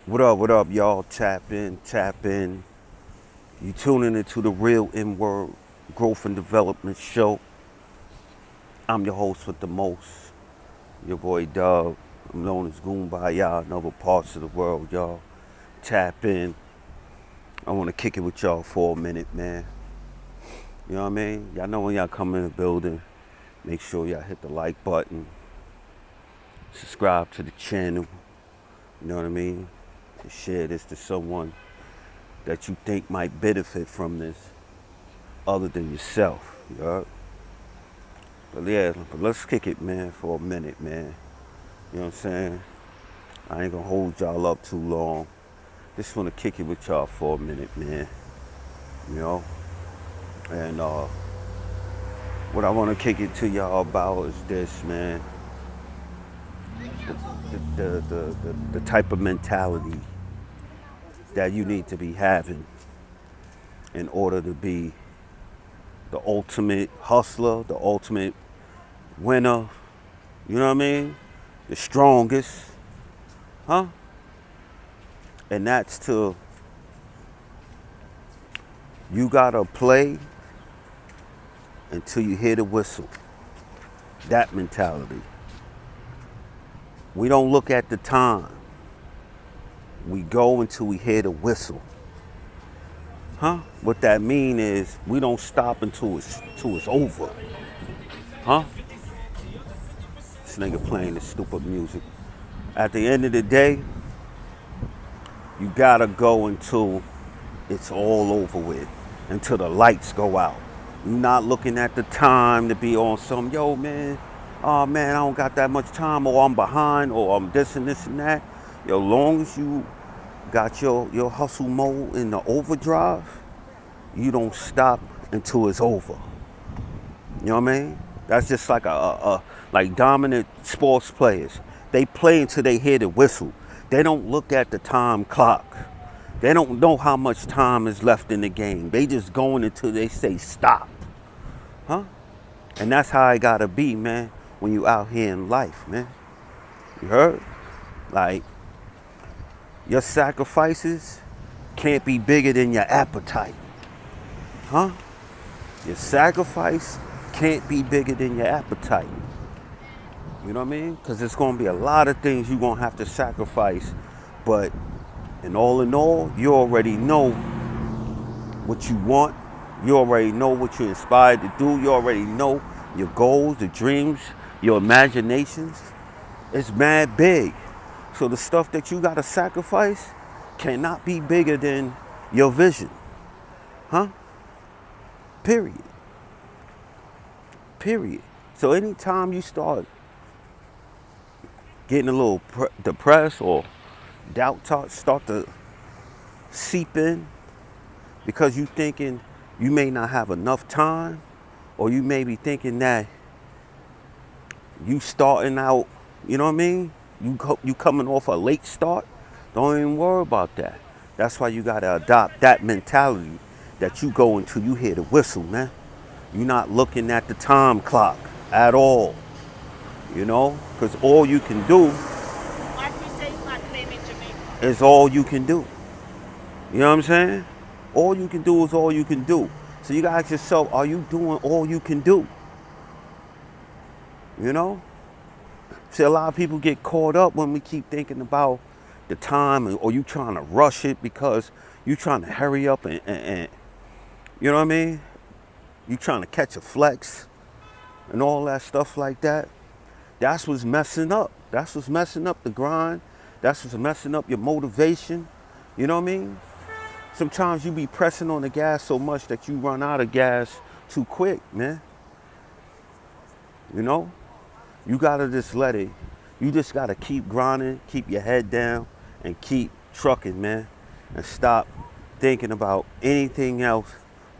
What up, y'all? Tap in, tap in. You tuning into the Real N-Word Growth and Development Show. I'm your host with the most, your boy Dub. I'm known as Goon by y'all in other parts of the world, y'all. Tap in. I want to kick it with y'all for a minute, man. You know what I mean? Y'all know when y'all come in the building, make sure y'all hit the like button, subscribe to the channel. You know what I mean? And share this to someone that you think might benefit from this other than yourself. You know? But let's kick it, man, for a minute, man. You know what I'm saying? I ain't gonna hold y'all up too long. Just wanna kick it with y'all for a minute, man. You know? And what I wanna kick it to y'all about is this, man. The type of mentality that you need to be having in order to be the ultimate hustler, the ultimate winner, you know what I mean? The strongest, huh? And that's you gotta play until you hear the whistle. That mentality. We don't look at the time. We go until we hear the whistle. Huh? What that mean is we don't stop until it's over. Huh? This nigga playing this stupid music. At the end of the day, you gotta go until it's all over with, until the lights go out. You're not looking at the time to be on some, yo, man, oh man, I don't got that much time, or I'm behind, or I'm this and this and that. Yo, long as you got your hustle mode in the overdrive, you don't stop until it's over. You know what I mean? That's just like like dominant sports players. They play until they hear the whistle. They don't look at the time clock. They don't know how much time is left in the game. They just going until they say stop. Huh? And that's how it gotta be, man, when you out here in life, man. You heard? Like, your sacrifices can't be bigger than your appetite. Huh? Your sacrifice can't be bigger than your appetite. You know what I mean? Because there's going to be a lot of things you're going to have to sacrifice. But in all, you already know what you want. You already know what you're inspired to do. You already know your goals, the dreams, your imaginations. It's mad big. So the stuff that you got to sacrifice cannot be bigger than your vision. Huh? Period. Period. So anytime you start getting a little depressed or doubt start to seep in because you thinking you may not have enough time, or you may be thinking that you starting out, you know what I mean? You coming off a late start. Don't even worry about that. That's why you gotta adopt that mentality that you go until you hear the whistle, man. You're not looking at the time clock at all, you know? Because all you can do is all you can do. You know what I'm saying? All you can do is all you can do. So you gotta ask yourself, are you doing all you can do? You know? See, a lot of people get caught up when we keep thinking about the time, or you trying to rush it because you trying to hurry up and you know what I mean? You trying to catch a flex and all that stuff like that. That's what's messing up. That's what's messing up the grind. That's what's messing up your motivation. You know what I mean? Sometimes you be pressing on the gas so much that you run out of gas too quick, man. You know? You gotta just let it. You just gotta keep grinding, keep your head down, and keep trucking, man. And stop thinking about anything else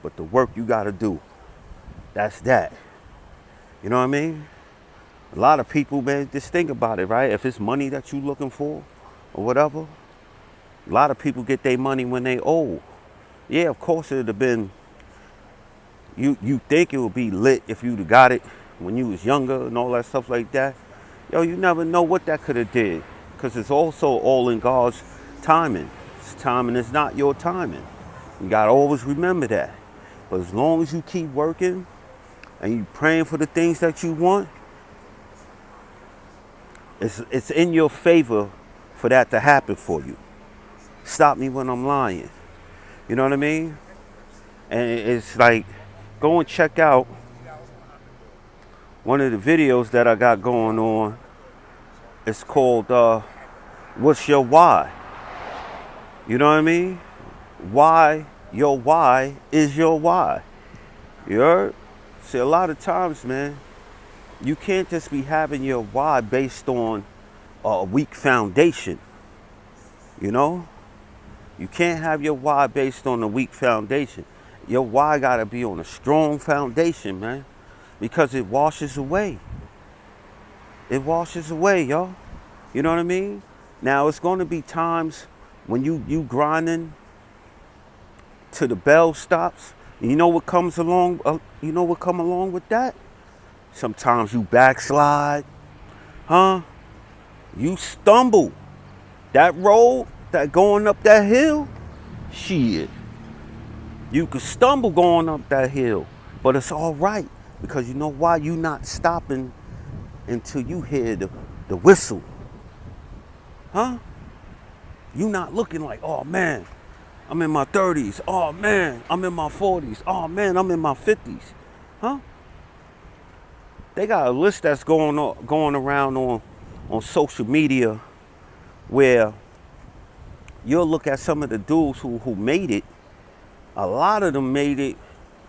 but the work you gotta do. That's that. You know what I mean? A lot of people, man, just think about it, right? If it's money that you looking for or whatever, a lot of people get their money when they old. Yeah, of course it'd have been, you think it would be lit if you'd have got it when you was younger and all that stuff like that. Yo, you never know what that could have did. Because it's also all in God's timing. His timing is not your timing. You gotta always remember that. But as long as you keep working and you praying for the things that you want, it's in your favor for that to happen for you. Stop me when I'm lying. You know what I mean? And it's like, go and check out one of the videos that I got going on. It's called What's Your Why? You know what I mean? Why, your why is your why. You heard? See, a lot of times, man, you can't just be having your why based on a weak foundation. You know? You can't have your why based on a weak foundation. Your why gotta be on a strong foundation, man, because it washes away. It washes away, y'all. You know what I mean? Now, it's going to be times when you grinding till the bell stops. And you know what comes along? You know what come along with that? Sometimes you backslide, huh? You stumble. That road, that going up that hill, shit. You could stumble going up that hill, but it's all right because you know why? You not stopping until you hear the whistle, huh? You not looking like, oh man, I'm in my 30s. Oh man, I'm in my 40s. Oh man, I'm in my 50s, huh? They got a list that's going around on social media where you'll look at some of the dudes who made it. A lot of them made it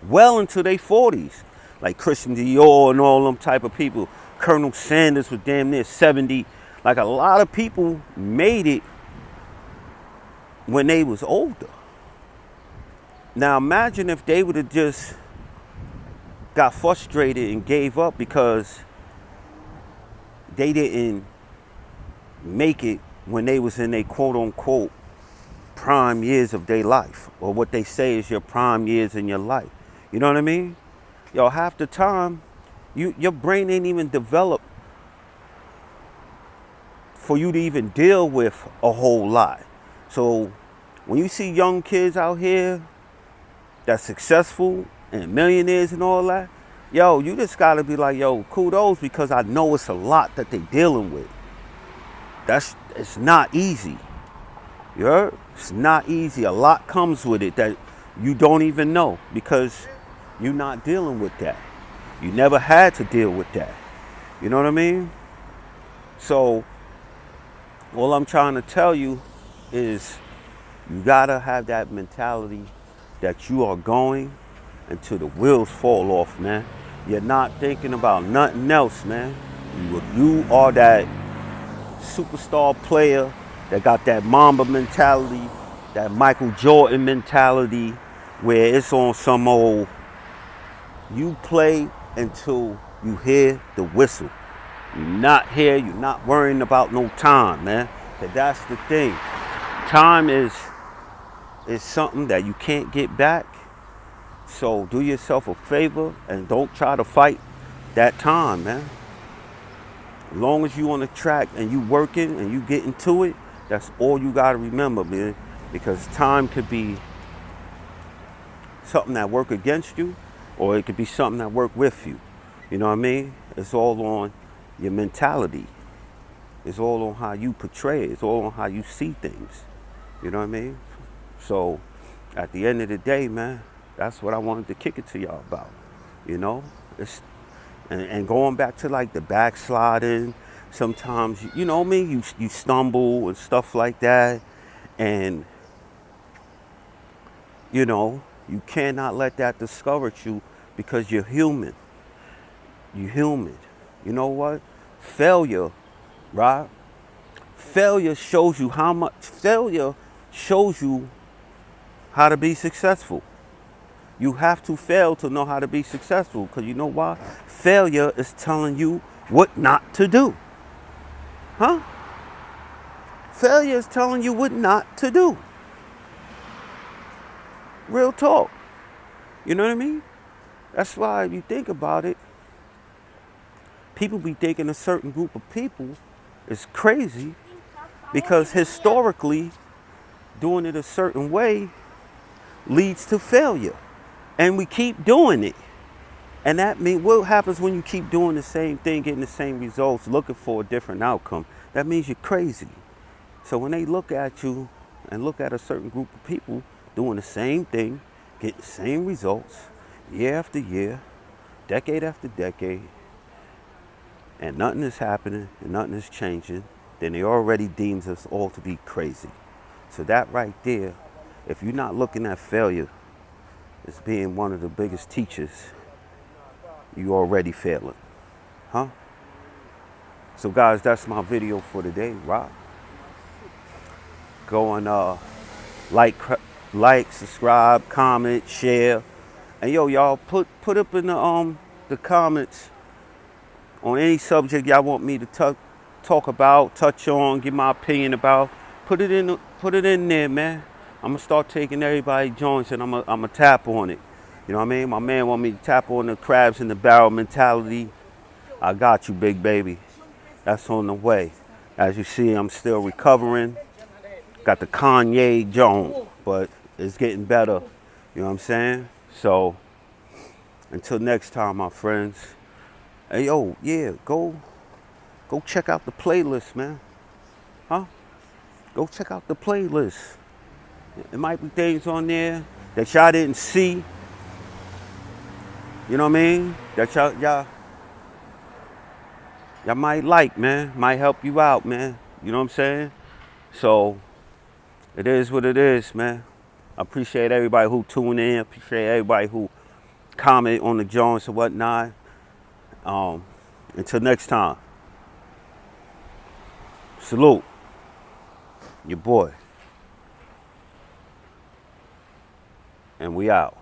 well into their 40s, like Christian Dior and all them type of people. Colonel Sanders was damn near 70. Like, a lot of people made it when they was older. Now imagine if they would have just got frustrated and gave up because they didn't make it when they was in their quote unquote prime years of their life, or what they say is your prime years in your life. You know what I mean? Yo, half the time, your brain ain't even developed for you to even deal with a whole lot. So when you see young kids out here that's successful and millionaires and all that, yo, you just gotta be like, yo, kudos, because I know it's a lot that they dealing with. It's not easy. You heard? It's not easy. A lot comes with it that you don't even know because you're not dealing with that. You never had to deal with that. You know what I mean? So all I'm trying to tell you is you gotta have that mentality that you are going until the wheels fall off, man. You're not thinking about nothing else, man. You are that superstar player that got that Mamba mentality, that Michael Jordan mentality, where it's on some old, you play until you hear the whistle. You're not here, you're not worrying about no time, man. Cause that's the thing. Time is something that you can't get back. So do yourself a favor and don't try to fight that time, man. As long as you on the track and you working and you getting to it, that's all you gotta remember, man. Because time could be something that work against you, or it could be something that work with you. You know what I mean? It's all on your mentality. It's all on how you portray it. It's all on how you see things. You know what I mean? So at the end of the day, man, that's what I wanted to kick it to y'all about. You know? And going back to like the backsliding, sometimes, you know what I mean? You stumble and stuff like that. And, you know, you cannot let that discourage you because you're human. You're human. You know what? Failure, right? Failure shows you how to be successful. You have to fail to know how to be successful, because you know why? Failure is telling you what not to do. Huh? Failure is telling you what not to do. Real talk. You know what I mean? That's why if you think about it, people be thinking a certain group of people is crazy because historically doing it a certain way leads to failure. And we keep doing it. And that means what happens when you keep doing the same thing, getting the same results, looking for a different outcome? That means you're crazy. So when they look at you and look at a certain group of people doing the same thing, getting the same results year after year, decade after decade, and nothing is happening and nothing is changing, then they already deems us all to be crazy. So that right there, if you're not looking at failure as being one of the biggest teachers, you already failing. Huh? So guys, that's my video for today. Rock. Go and like, subscribe, comment, share. And yo, y'all put up in the comments on any subject y'all want me to talk about, touch on, give my opinion about. Put it in there, man. I'm gonna start taking everybody joints and I'm gonna tap on it. You know what I mean? My man want me to tap on the crabs in the barrel mentality. I got you, big baby. That's on the way. As you see, I'm still recovering. Got the Kanye Jones, but it's getting better. You know what I'm saying? So until next time, my friends. Hey, yo, yeah, go check out the playlist, man. Huh? Go check out the playlist. There might be things on there that y'all didn't see. You know what I mean? That y'all might like, man. Might help you out, man. You know what I'm saying? So it is what it is, man. I appreciate everybody who tuned in. Appreciate everybody who comment on the Jones and whatnot. Until next time. Salute. Your boy. And we out.